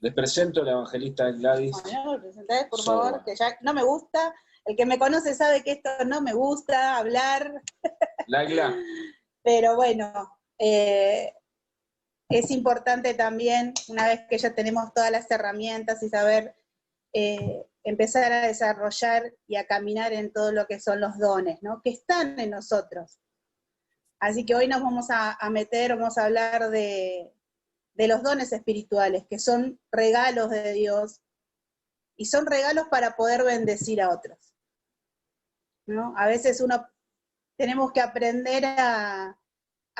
Les presento a la evangelista Gladys. Bueno, ¿me presentás, por favor? Que ya no me gusta. El que me conoce sabe que esto no me gusta, hablar. Laila. Pero bueno, es importante también, una vez que ya tenemos todas las herramientas y saber empezar a desarrollar y a caminar en todo lo que son los dones, ¿no? Que están en nosotros. Así que hoy nos vamos a vamos a hablar de los dones espirituales, que son regalos de Dios, y son regalos para poder bendecir a otros, ¿no? A veces tenemos que aprender a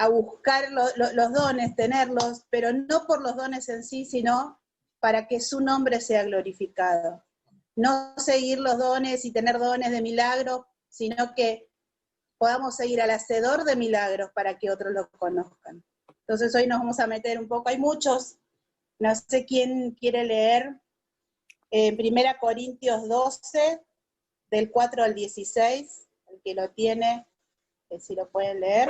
buscar los dones, tenerlos, pero no por los dones en sí, sino para que su nombre sea glorificado. No seguir los dones y tener dones de milagros, sino que podamos seguir al hacedor de milagros para que otros lo conozcan. Entonces hoy nos vamos a meter un poco, hay muchos, no sé quién quiere leer, en 1 Corintios 12, del 4 al 16, el que lo tiene, si lo pueden leer.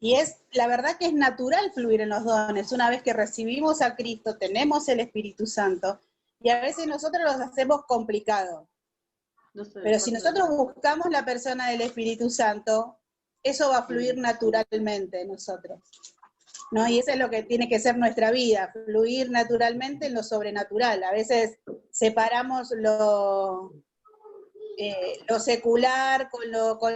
Y la verdad que es natural fluir en los dones, una vez que recibimos a Cristo, tenemos el Espíritu Santo, y a veces nosotros los hacemos complicados. Pero si nosotros buscamos la persona del Espíritu Santo, eso va a fluir naturalmente en nosotros, ¿no? Y eso es lo que tiene que ser nuestra vida, fluir naturalmente en lo sobrenatural. A veces separamos lo secular con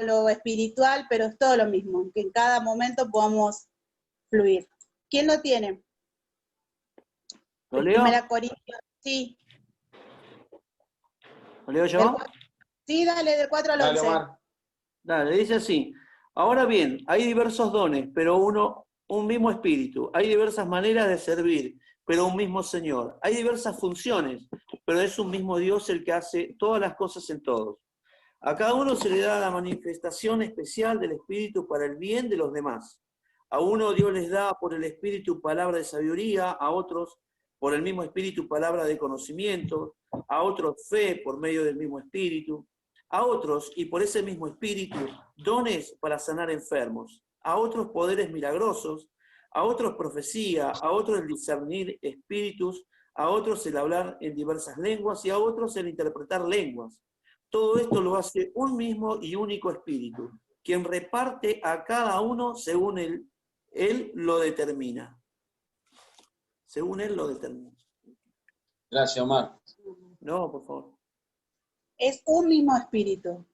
lo espiritual, pero es todo lo mismo, que en cada momento podamos fluir. ¿Quién lo tiene? ¿Lo leo? 1 Corintios, sí. ¿Lo leo yo? Sí, dale, del 4 al 11. Dale, dice así. Ahora bien, hay diversos dones, pero un mismo espíritu. Hay diversas maneras de servir, pero un mismo Señor. Hay diversas funciones, pero es un mismo Dios el que hace todas las cosas en todos. A cada uno se le da la manifestación especial del Espíritu para el bien de los demás. A uno Dios les da por el Espíritu palabra de sabiduría, a otros por el mismo Espíritu palabra de conocimiento, a otros fe por medio del mismo Espíritu, a otros, y por ese mismo Espíritu, dones para sanar enfermos, a otros poderes milagrosos, a otros profecía, a otros el discernir espíritus, a otros el hablar en diversas lenguas y a otros el interpretar lenguas. Todo esto lo hace un mismo y único Espíritu, quien reparte a cada uno según él lo determina. Según él lo determina. Gracias, Omar. No, por favor. Es un mismo espíritu,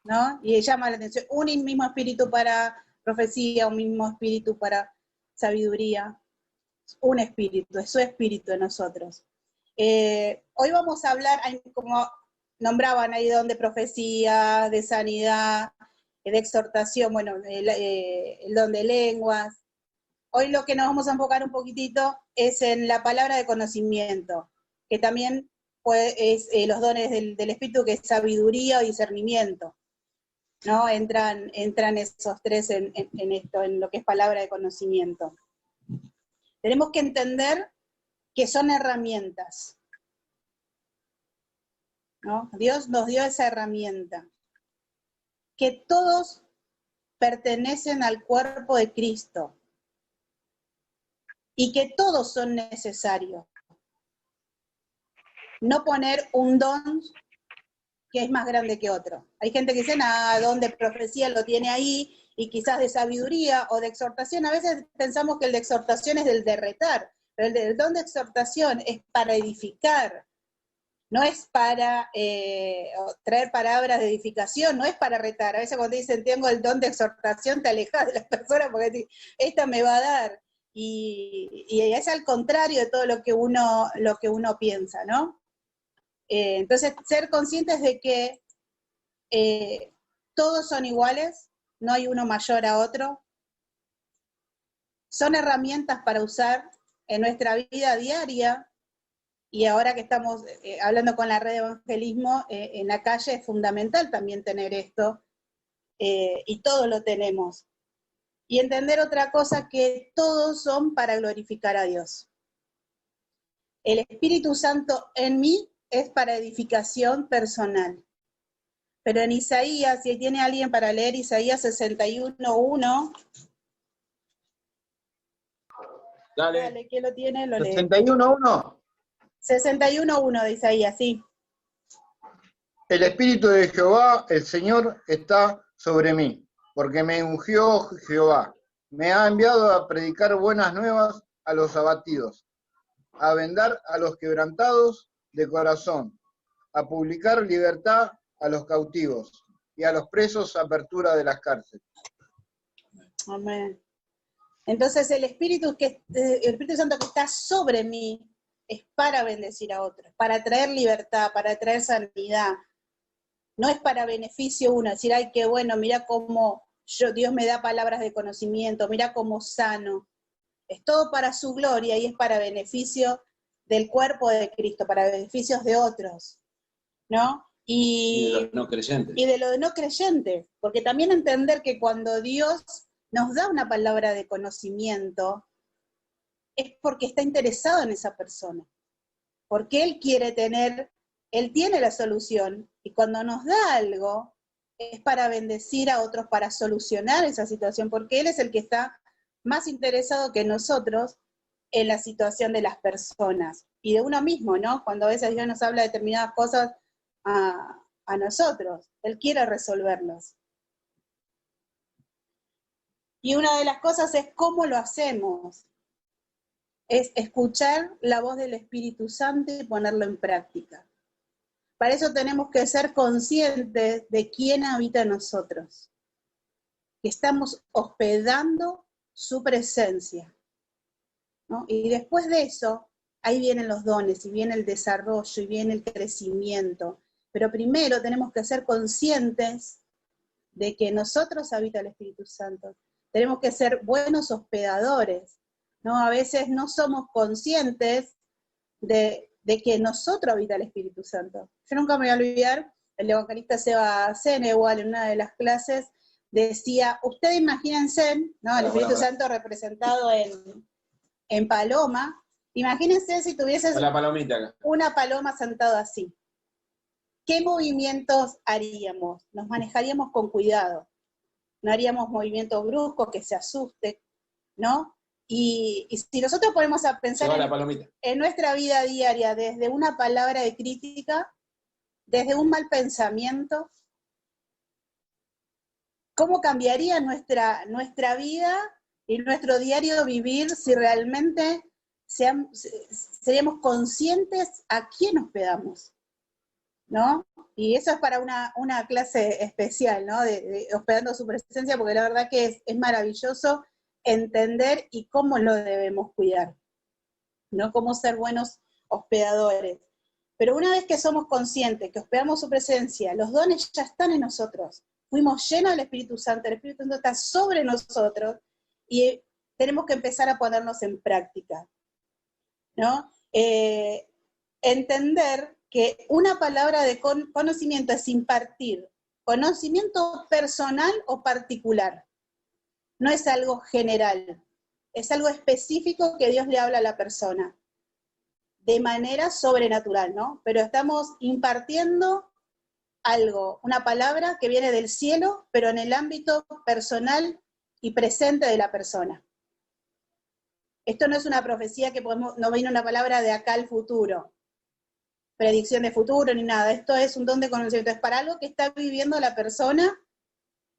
¿no? Y llama la atención, un mismo espíritu para profecía, un mismo espíritu para sabiduría, un espíritu, es su espíritu en nosotros. Hoy vamos a hablar, como nombraban ahí, don de profecía, de sanidad, de exhortación, bueno, el don de lenguas. Hoy lo que nos vamos a enfocar un poquitito es en la palabra de conocimiento, que también es los dones del Espíritu, que es sabiduría o discernimiento, ¿no? Entran esos tres en esto, en lo que es palabra de conocimiento. Tenemos que entender que son herramientas, ¿no? Dios nos dio esa herramienta, que todos pertenecen al cuerpo de Cristo, y que todos son necesarios. No poner un don que es más grande que otro. Hay gente que dice, don de profecía lo tiene ahí, y quizás de sabiduría o de exhortación. A veces pensamos que el de exhortación es del de retar, pero el don de exhortación es para edificar, no es para traer palabras de edificación, no es para retar. A veces cuando dicen, tengo el don de exhortación, te alejas de las personas porque decís, esta me va a dar. Y es al contrario de todo lo que uno piensa, ¿no? Entonces, ser conscientes de que todos son iguales, no hay uno mayor a otro, son herramientas para usar en nuestra vida diaria, y ahora que estamos hablando con la red de evangelismo, en la calle es fundamental también tener esto, y todos lo tenemos. Y entender otra cosa, que todos son para glorificar a Dios. El Espíritu Santo en mí es para edificación personal. Pero en Isaías, si tiene alguien para leer Isaías 61:1, Dale. Dale, ¿quién lo tiene? Lo lee. 61.1. 61.1 de Isaías, sí. El Espíritu de Jehová, el Señor, está sobre mí, porque me ungió Jehová. Me ha enviado a predicar buenas nuevas a los abatidos, a vendar a los quebrantados de corazón, a publicar libertad a los cautivos y a los presos apertura de las cárceles. Amén. Entonces el Espíritu Santo que está sobre mí es para bendecir a otros, para traer libertad, para traer sanidad. No es para beneficio uno, decir, ay, qué bueno, mira cómo Dios me da palabras de conocimiento, mira cómo sano. Es todo para su gloria y es para beneficio del cuerpo de Cristo, para beneficios de otros, ¿no? Y de los no creyentes. Y de los no creyentes, porque también entender que cuando Dios nos da una palabra de conocimiento, es porque está interesado en esa persona, porque Él tiene la solución, y cuando nos da algo, es para bendecir a otros, para solucionar esa situación, porque Él es el que está más interesado que nosotros en la situación de las personas, y de uno mismo, ¿no? Cuando a veces Dios nos habla de determinadas cosas a nosotros, Él quiere resolverlas. Y una de las cosas es cómo lo hacemos, es escuchar la voz del Espíritu Santo y ponerlo en práctica. Para eso tenemos que ser conscientes de quién habita en nosotros, que estamos hospedando su presencia, ¿no? Y después de eso, ahí vienen los dones, y viene el desarrollo, y viene el crecimiento. Pero primero tenemos que ser conscientes de que en nosotros habita el Espíritu Santo. Tenemos que ser buenos hospedadores, ¿no? A veces no somos conscientes de que en nosotros habita el Espíritu Santo. Yo nunca me voy a olvidar, el evangelista Seba Senewal en una de las clases decía, ustedes imagínense, ¿no? El Espíritu Santo representado en paloma, imagínense si tuvieses la palomita acá. Una paloma sentada así. ¿Qué movimientos haríamos? Nos manejaríamos con cuidado. No haríamos movimientos bruscos que se asuste, ¿no? Y si nosotros ponemos a pensar en nuestra vida diaria, desde una palabra de crítica, desde un mal pensamiento, ¿cómo cambiaría nuestra vida y nuestro diario vivir si realmente seríamos conscientes a quién hospedamos, ¿no? Y eso es para una clase especial, ¿no? De hospedando su presencia, porque la verdad que es maravilloso entender y cómo lo debemos cuidar, ¿no? Cómo ser buenos hospedadores. Pero una vez que somos conscientes, que hospedamos su presencia, los dones ya están en nosotros. Fuimos llenos del Espíritu Santo, el Espíritu Santo está sobre nosotros y tenemos que empezar a ponernos en práctica, ¿no? Entender que una palabra de conocimiento es impartir conocimiento personal o particular. No es algo general, es algo específico que Dios le habla a la persona, de manera sobrenatural, ¿no? Pero estamos impartiendo algo, una palabra que viene del cielo, pero en el ámbito personal y presente de la persona. Esto no es una profecía que no viene una palabra de acá al futuro, predicción de futuro ni nada, esto es un don de conocimiento, es para algo que está viviendo la persona,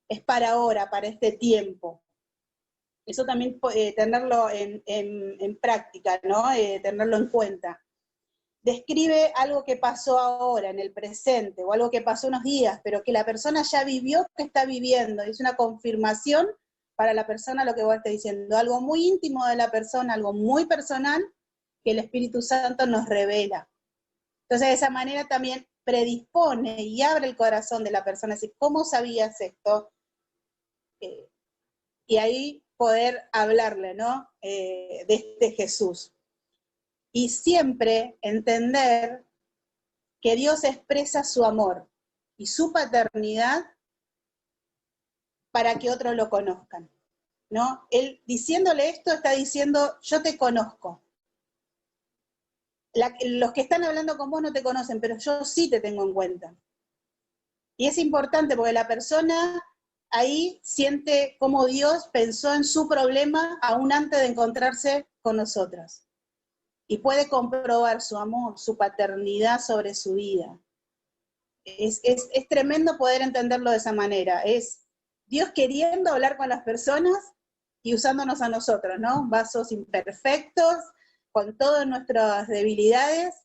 es para ahora, para este tiempo. Eso también tenerlo en práctica, ¿no? Tenerlo en cuenta. Describe algo que pasó ahora, en el presente, o algo que pasó unos días, pero que la persona ya vivió, que está viviendo. Es una confirmación para la persona lo que vos estás diciendo. Algo muy íntimo de la persona, algo muy personal, que el Espíritu Santo nos revela. Entonces, de esa manera también predispone y abre el corazón de la persona. Así, ¿cómo sabías esto? Y ahí poder hablarle, ¿no? De este Jesús. Y siempre entender que Dios expresa su amor y su paternidad para que otros lo conozcan, ¿no? Él diciéndole esto está diciendo, yo te conozco. Los que están hablando con vos no te conocen, pero yo sí te tengo en cuenta. Y es importante porque la persona ahí siente cómo Dios pensó en su problema aún antes de encontrarse con nosotros. Y puede comprobar su amor, su paternidad sobre su vida. Es tremendo poder entenderlo de esa manera. Es Dios queriendo hablar con las personas y usándonos a nosotros, ¿no? Vasos imperfectos, con todas nuestras debilidades,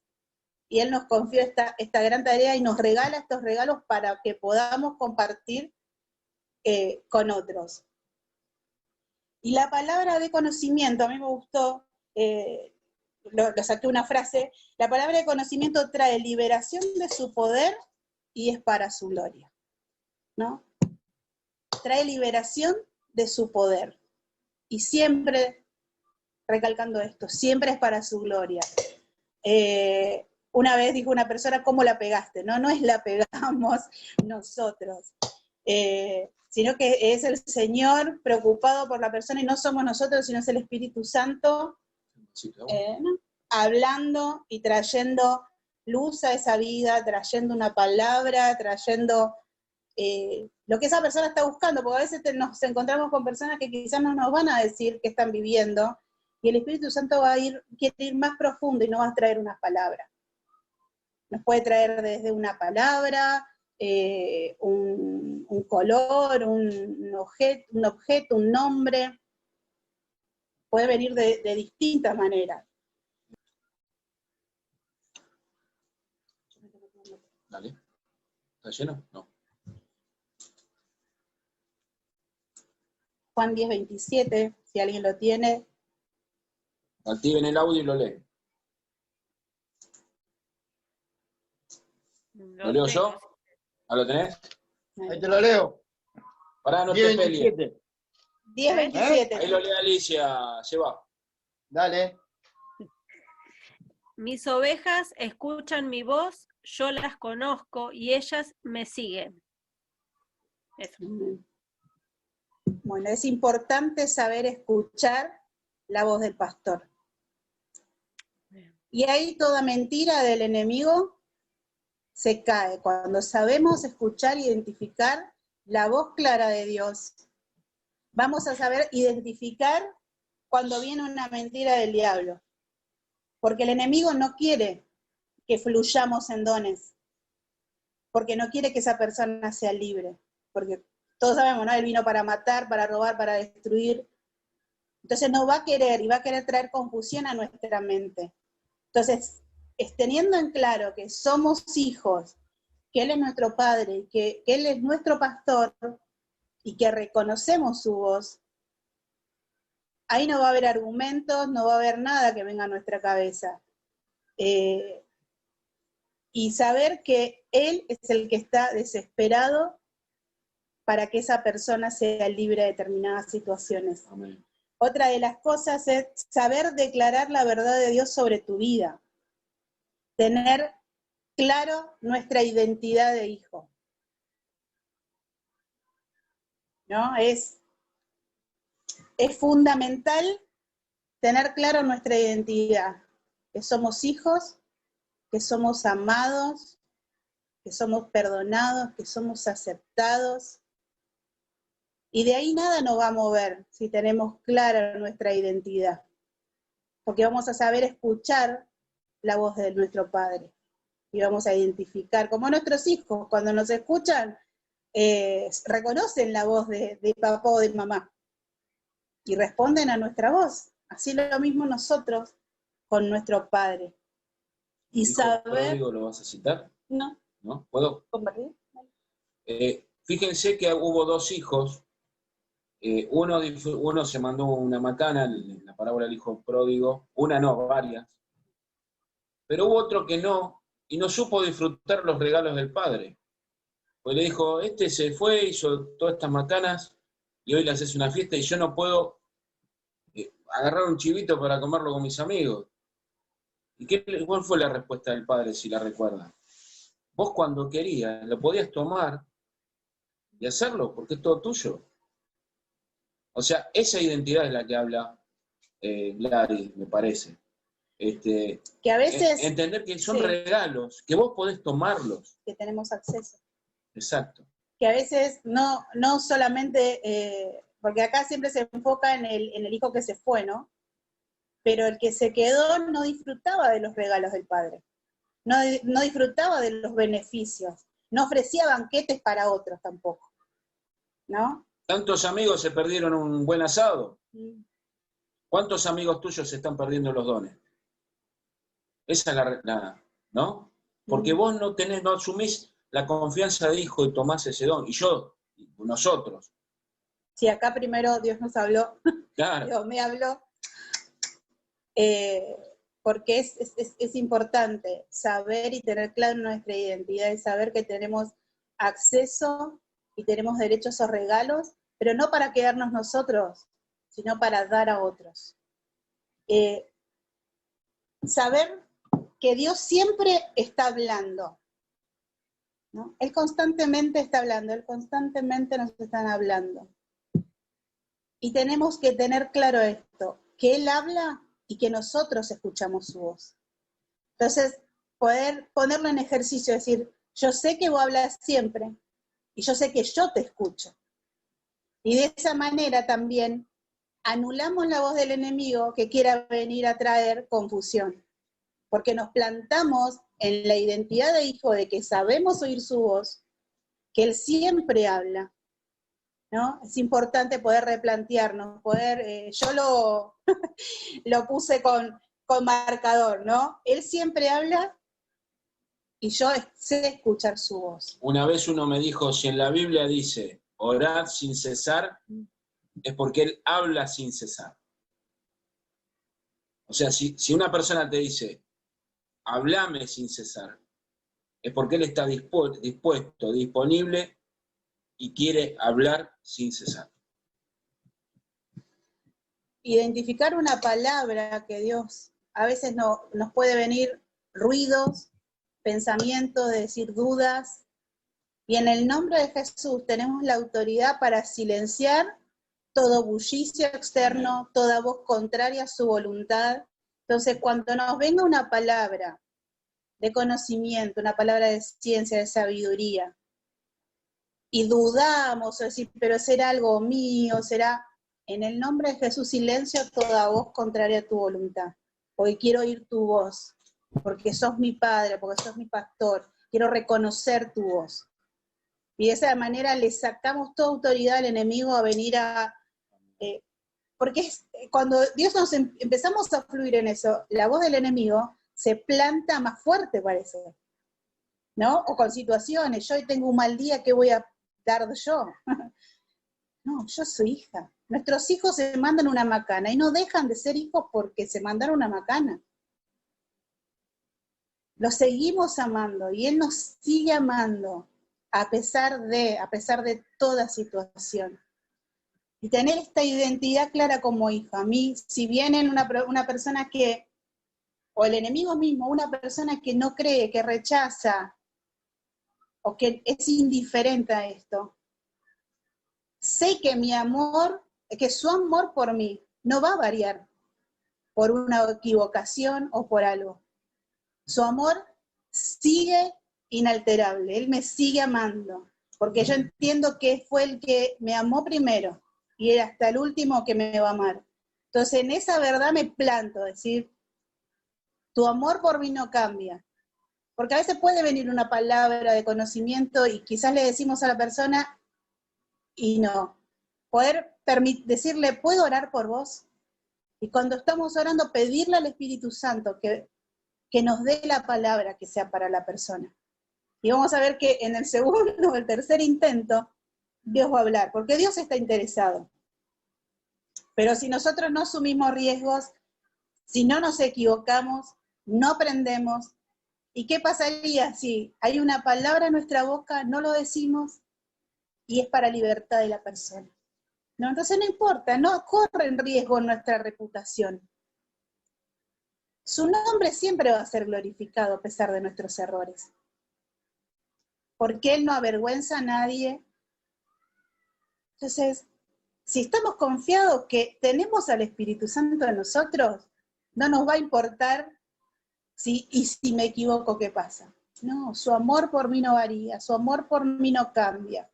y Él nos confió esta gran tarea y nos regala estos regalos para que podamos compartir con otros. Y la palabra de conocimiento, a mí me gustó, lo saqué una frase, la palabra de conocimiento trae liberación de su poder y es para su gloria, ¿no? Trae liberación de su poder. Y siempre, recalcando esto, siempre es para su gloria. Una vez dijo una persona, ¿cómo la pegaste? No, no es la pegamos nosotros, sino que es el Señor preocupado por la persona y no somos nosotros, sino es el Espíritu Santo ¿no? Hablando y trayendo luz a esa vida, trayendo una palabra, trayendo lo que esa persona está buscando, porque a veces nos encontramos con personas que quizás no nos van a decir qué están viviendo, y el Espíritu Santo quiere ir más profundo y no va a traer unas palabras. Nos puede traer desde una palabra, un color, un objeto, un nombre. Puede venir de distintas maneras. Dale. ¿Está lleno? No. Juan 10:27, si alguien lo tiene. Activen el audio y lo leen. ¿Lo leo yo? ¿Ah, lo tenés? Ahí te lo leo. Pará, no te pelees. 10:27. 10:27. Ahí lo lee Alicia, lleva. Dale. Mis ovejas escuchan mi voz, yo las conozco y ellas me siguen. Eso. Bueno, es importante saber escuchar la voz del pastor. Y ahí toda mentira del enemigo se cae, cuando sabemos escuchar e identificar la voz clara de Dios. Vamos a saber identificar cuando viene una mentira del diablo. Porque el enemigo no quiere que fluyamos en dones. Porque no quiere que esa persona sea libre. Porque todos sabemos, ¿no? Él vino para matar, para robar, para destruir. Entonces no va a querer, y va a querer traer confusión a nuestra mente. Entonces, teniendo en claro que somos hijos, que Él es nuestro Padre, que Él es nuestro pastor, y que reconocemos su voz, ahí no va a haber argumentos, no va a haber nada que venga a nuestra cabeza. Y saber que Él es el que está desesperado para que esa persona sea libre de determinadas situaciones. Amén. Otra de las cosas es saber declarar la verdad de Dios sobre tu vida. Tener claro nuestra identidad de hijo. ¿No? Es fundamental tener claro nuestra identidad. Que somos hijos, que somos amados, que somos perdonados, que somos aceptados. Y de ahí nada nos va a mover si tenemos clara nuestra identidad. Porque vamos a saber escuchar la voz de nuestro Padre. Y vamos a identificar, como nuestros hijos, cuando nos escuchan, reconocen la voz de papá o de mamá. Y responden a nuestra voz. Así lo mismo nosotros con nuestro Padre. Y ¿Hijo saber... pródigo lo vas a citar? No. ¿No? ¿Puedo? ¿Compartir? Fíjense que hubo dos hijos. Uno se mandó una macana, en la parábola del hijo pródigo. Una no, varias. Pero hubo otro que no, y no supo disfrutar los regalos del padre. Pues le dijo, este se fue, hizo todas estas macanas, y hoy le haces una fiesta, y yo no puedo agarrar un chivito para comerlo con mis amigos. ¿Y cuál fue la respuesta del padre, si la recuerdan? Vos cuando querías, lo podías tomar y hacerlo, porque es todo tuyo. O sea, esa identidad es la que habla Gladys, me parece. Que a veces... Entender que son sí, regalos, que vos podés tomarlos. que tenemos acceso. Exacto. que a veces no solamente, porque acá siempre se enfoca en el hijo que se fue, ¿no? Pero el que se quedó no disfrutaba de los regalos del padre, no disfrutaba de los beneficios, no ofrecía banquetes para otros tampoco, ¿no? Tantos amigos se perdieron un buen asado. ¿Cuántos amigos tuyos se están perdiendo los dones? Esa es ¿no? Porque vos no asumís la confianza de hijo y tomás ese don. Y nosotros. Si acá primero Dios nos habló, Claro. Dios me habló, porque es importante saber y tener claro nuestra identidad y saber que tenemos acceso y tenemos derecho a esos regalos, pero no para quedarnos nosotros, sino para dar a otros. Saber que Dios siempre está hablando, ¿no? Él constantemente está hablando, Él constantemente nos está hablando. Y tenemos que tener claro esto, que Él habla y que nosotros escuchamos su voz. Entonces, poder ponerlo en ejercicio, decir, yo sé que vos hablas siempre, y yo sé que yo te escucho. Y de esa manera también anulamos la voz del enemigo que quiera venir a traer confusión, porque nos plantamos en la identidad de hijo de que sabemos oír su voz, que Él siempre habla, ¿no? Es importante poder replantearnos, yo lo puse con marcador, ¿no? Él siempre habla y yo sé escuchar su voz. Una vez uno me dijo, si en la Biblia dice, orad sin cesar, es porque Él habla sin cesar. O sea, si una persona te dice, hablame sin cesar, es porque Él está dispuesto, disponible y quiere hablar sin cesar. Identificar una palabra que Dios, a veces nos puede venir ruidos, pensamientos, de decir dudas, y en el nombre de Jesús tenemos la autoridad para silenciar todo bullicio externo, toda voz contraria a su voluntad. Entonces, cuando nos venga una palabra de conocimiento, una palabra de ciencia, de sabiduría, y dudamos, o decir, pero será algo mío, será, en el nombre de Jesús, silencio toda voz contraria a tu voluntad, porque quiero oír tu voz, porque sos mi padre, porque sos mi pastor, quiero reconocer tu voz. Y de esa manera le sacamos toda autoridad al enemigo a venir porque cuando Dios empezamos a fluir en eso, la voz del enemigo se planta más fuerte, parece, ¿no? O con situaciones, yo hoy tengo un mal día, ¿qué voy a dar yo? No, yo soy hija. Nuestros hijos se mandan una macana y no dejan de ser hijos porque se mandaron una macana. Los seguimos amando y Él nos sigue amando a pesar de toda situación. Y tener esta identidad clara como hija. A mí, si viene una persona que, o el enemigo mismo, una persona que no cree, que rechaza, o que es indiferente a esto, sé que que su amor por mí no va a variar por una equivocación o por algo. Su amor sigue inalterable, Él me sigue amando, porque yo entiendo que fue el que me amó primero, y Él hasta el último que me va a amar. Entonces en esa verdad me planto, decir, tu amor por mí no cambia. Porque a veces puede venir una palabra de conocimiento y quizás le decimos a la persona y no. Poder decirle, ¿puedo orar por vos? Y cuando estamos orando, pedirle al Espíritu Santo que nos dé la palabra que sea para la persona. Y vamos a ver que en el segundo o el tercer intento, Dios va a hablar, porque Dios está interesado. Pero si nosotros no asumimos riesgos, si no nos equivocamos, no aprendemos, ¿y qué pasaría si hay una palabra en nuestra boca, no lo decimos, y es para libertad de la persona? No, entonces no importa, no corre en riesgo nuestra reputación. Su nombre siempre va a ser glorificado a pesar de nuestros errores. Porque Él no avergüenza a nadie. Entonces, si estamos confiados que tenemos al Espíritu Santo en nosotros, no nos va a importar si me equivoco, ¿qué pasa? No, su amor por mí no varía, su amor por mí no cambia.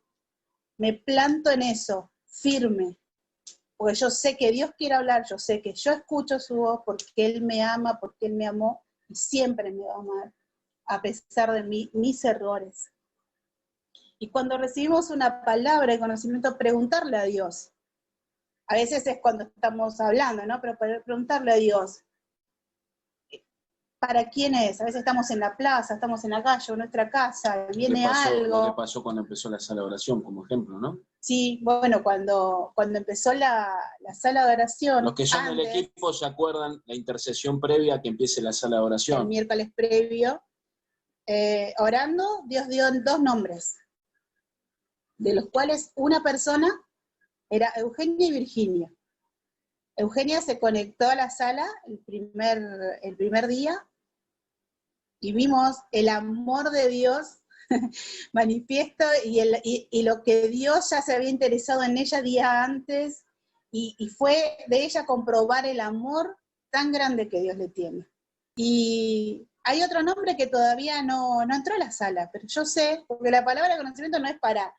me planto en eso, firme, porque yo sé que Dios quiere hablar, yo sé que yo escucho su voz porque Él me ama, porque Él me amó y siempre me va a amar, a pesar de mis errores. Y cuando recibimos una palabra de conocimiento, preguntarle a Dios. A veces es cuando estamos hablando, ¿no? Pero preguntarle a Dios, ¿para quién es? A veces estamos en la plaza, estamos en la calle, o en nuestra casa, viene algo. Lo que pasó cuando empezó la sala de oración, como ejemplo, ¿no? Sí, bueno, cuando empezó la sala de oración. Los que son del equipo se acuerdan la intercesión previa a que empiece la sala de oración. El miércoles previo, orando, Dios dio 2 nombres, de los cuales una persona era Eugenia y Virginia. Eugenia se conectó a la sala el primer día y vimos el amor de Dios manifiesto y lo que Dios ya se había interesado en ella día antes y fue de ella comprobar el amor tan grande que Dios le tiene. Y hay otro nombre que todavía no entró a la sala, pero yo sé, porque la palabra de conocimiento no es para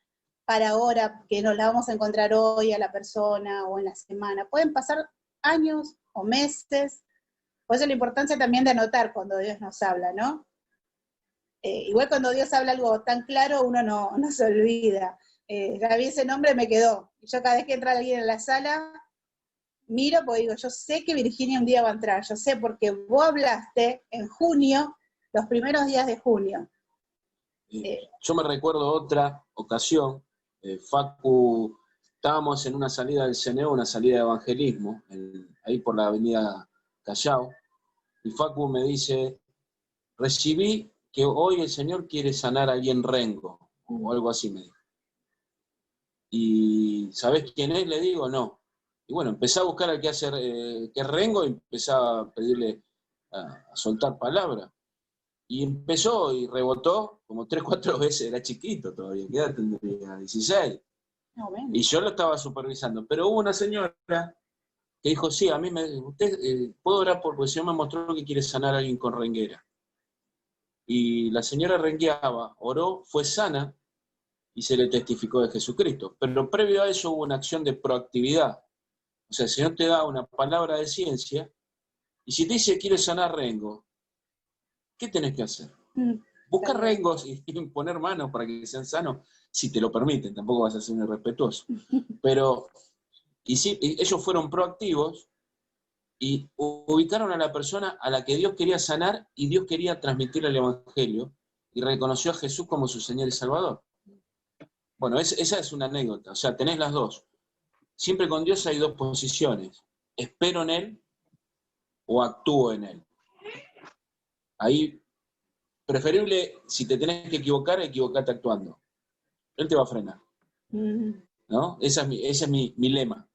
ahora, que nos la vamos a encontrar hoy a la persona o en la semana. Pueden pasar años o meses. Por eso la importancia también de anotar cuando Dios nos habla, ¿no? Igual cuando Dios habla algo tan claro, uno no se olvida. Ya vi ese nombre, me quedó. Y yo cada vez que entra alguien en la sala, miro porque digo, yo sé que Virginia un día va a entrar, yo sé porque vos hablaste en junio, los primeros días de junio. Yo me recuerdo otra ocasión, Facu, estábamos en una salida del CNO, una salida de evangelismo, ahí por la avenida Callao, y Facu me dice, recibí que hoy el Señor quiere sanar a alguien rengo, o algo así me dijo. ¿Y sabés quién es? Le digo, no. Y bueno, empecé a buscar al que hace, que es rengo, y empecé a pedirle a soltar palabra. Y empezó y rebotó como 3 o 4 veces, era chiquito todavía, ¿qué edad tendría? 16. No, bueno. Y yo lo estaba supervisando. Pero hubo una señora que dijo, sí, a mí usted puedo orar porque el Señor me mostró que quiere sanar a alguien con renguera. Y la señora rengueaba, oró, fue sana y se le testificó de Jesucristo. Pero previo a eso hubo una acción de proactividad. O sea, el Señor te da una palabra de ciencia y si te dice quiere sanar rengo, ¿qué tenés que hacer? Buscar rengos y poner manos para que sean sanos, si te lo permiten, tampoco vas a ser un irrespetuoso. Pero ellos fueron proactivos y ubicaron a la persona a la que Dios quería sanar y Dios quería transmitirle el Evangelio y reconoció a Jesús como su Señor y Salvador. Bueno, esa es una anécdota, o sea, tenés las dos. Siempre con Dios hay 2 posiciones, espero en Él o actúo en Él. Ahí, preferible, si te tenés que equivocar, equivocate actuando. Él te va a frenar. ¿No? Ese es mi lema.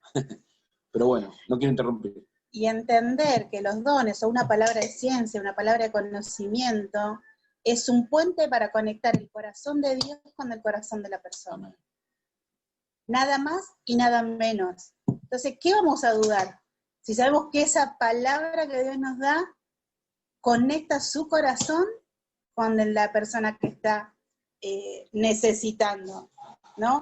Pero bueno, no quiero interrumpir. Y entender que los dones o una palabra de ciencia, una palabra de conocimiento, es un puente para conectar el corazón de Dios con el corazón de la persona. Amén. Nada más y nada menos. Entonces, ¿qué vamos a dudar? Si sabemos que esa palabra que Dios nos da conecta su corazón con la persona que está necesitando, ¿no?